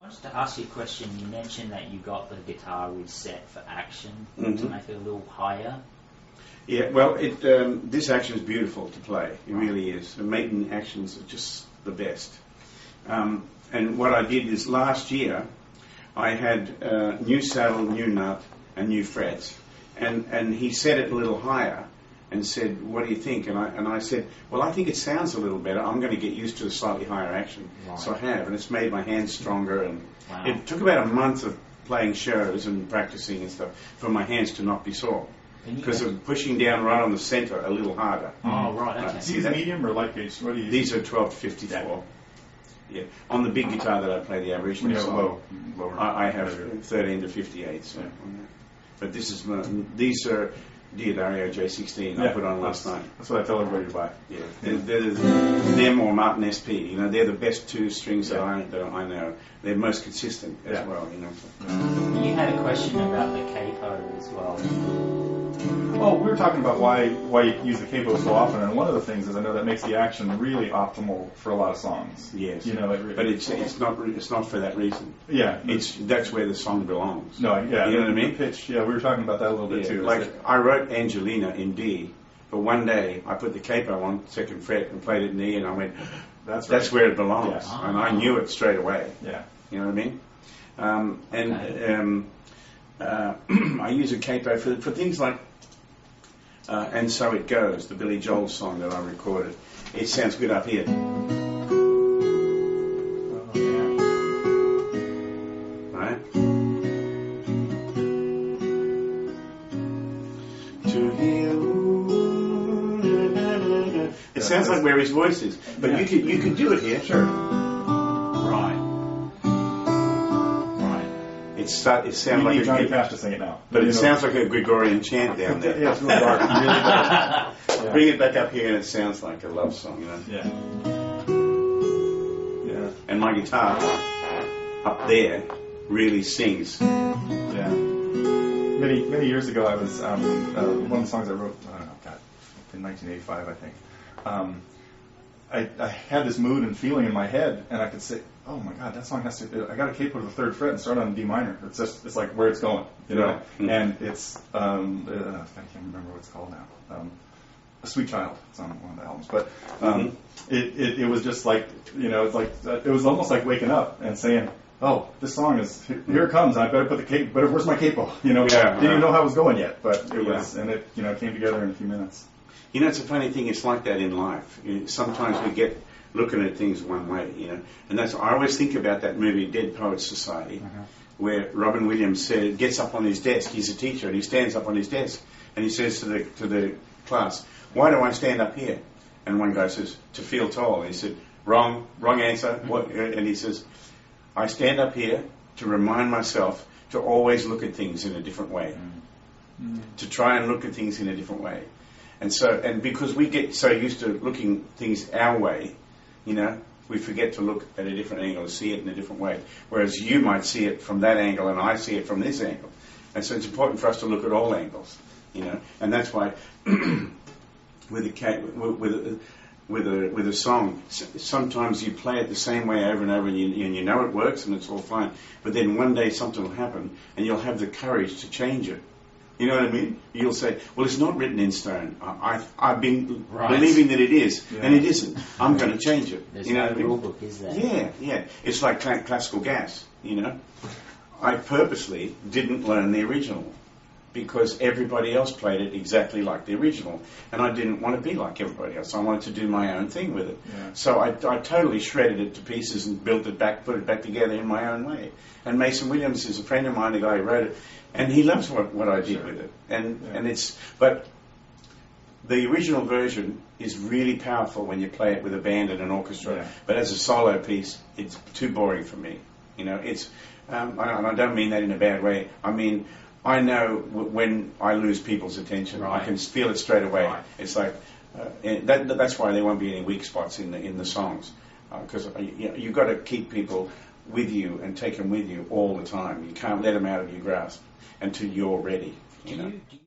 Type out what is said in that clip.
I wanted to ask you a question. You mentioned that you got the guitar reset for action to make it a little higher. Yeah, well, this action is beautiful to play. It really is. The maiden actions are just the best. And what I did is last year, I had new saddle, new nut, and new frets. And he set it a little higher and said, "What do you think?" And I said, "Well, I think it sounds a little better. I'm going to get used to a slightly higher action." Right. So I have, and it's made my hands stronger. And it took about a month of playing shows and practicing and stuff for my hands to not be sore. Because of pushing down right on the centre a little harder. Oh, right, okay. Is these medium or light gauge? What do you use? These are 12 to 54. Yeah. On the big guitar that I play, the Aboriginal song, lower. I have 13 to 58. So. Yeah. But these are Diodario J16 I put on last night. That's what I tell everybody to buy. Yeah. They're them or Martin SP. You know, they're the best two strings that I know. They're most consistent as well. You know. You had a question about the capo as well. Well, we were talking about why you use the capo so often, and one of the things is I know that makes the action really optimal for a lot of songs. Yes. You know, but it's not for that reason. Yeah. That's where the song belongs. No, yeah. You know what I mean? The pitch. Yeah, we were talking about that a little bit too. Like I wrote Angelina in D, but one day I put the capo on second fret and played it in E, and I went, "That's where it belongs," and I knew it straight away. Yeah. You know what I mean? I use a capo for things like. And So It Goes, the Billy Joel song that I recorded. It sounds good up here. Right? To hear. It sounds like where his voice is. But you could do it here. Sure. It sounds like need Johnny Cash to sing it now. But it sounds like a Gregorian chant down there. Yeah, it's really dark. It really does. Yeah. Bring it back up here and it sounds like a love song, you know? Yeah. Yeah. And my guitar up there really sings. Yeah. Many years ago, I was one of the songs I wrote. I don't know, God, in 1985, I think. I had this mood and feeling in my head, and I could say, "Oh my God, that song has to." I got a capo to the third fret and start on D minor. It's like where it's going, you know. Mm-hmm. And it's I can't remember what it's called now. A Sweet Child. It's on one of the albums, but it was just like, you know, it's like it was almost like waking up and saying, "Oh, this song is here it comes. I better put the capo. But where's my capo?" You know, didn't even know how it was going yet, but it was, and it came together in a few minutes. You know, it's a funny thing. It's like that in life. Sometimes we get looking at things one way, you know, and I always think about that movie Dead Poets Society, where Robin Williams gets up on his desk. He's a teacher, and he stands up on his desk, and he says to the class, "Why do I stand up here?" And one guy says, "To feel tall." And he said, "Wrong answer." What? And he says, "I stand up here to remind myself to always look at things in a different way, to try and look at things in a different way." And because we get so used to looking things our way, you know, we forget to look at a different angle and see it in a different way. Whereas you might see it from that angle and I see it from this angle. And so it's important for us to look at all angles, you know. And that's why with a song, sometimes you play it the same way over and over, and you know it works and it's all fine. But then one day something will happen and you'll have the courage to change it. You know what I mean? You'll say, "Well, it's not written in stone. I've been believing that it is, and it isn't. I'm going to change it." There's you know no what I mean? rule book, is there? Yeah. It's like classical gas, you know. I purposely didn't learn the original because everybody else played it exactly like the original, and I didn't want to be like everybody else. I wanted to do my own thing with it. Yeah. So I totally shredded it to pieces and built it back, put it back together in my own way. And Mason Williams is a friend of mine, the guy who wrote it, and he loves what I did with it. But the original version is really powerful when you play it with a band and an orchestra. Yeah. But as a solo piece, it's too boring for me. You know, it's and I don't mean that in a bad way. I mean, I know when I lose people's attention. I can feel it straight away. It's like that's why there won't be any weak spots in the songs, because you've got to keep people with you and take them with you all the time. You can't let them out of your grasp until you're ready. You know.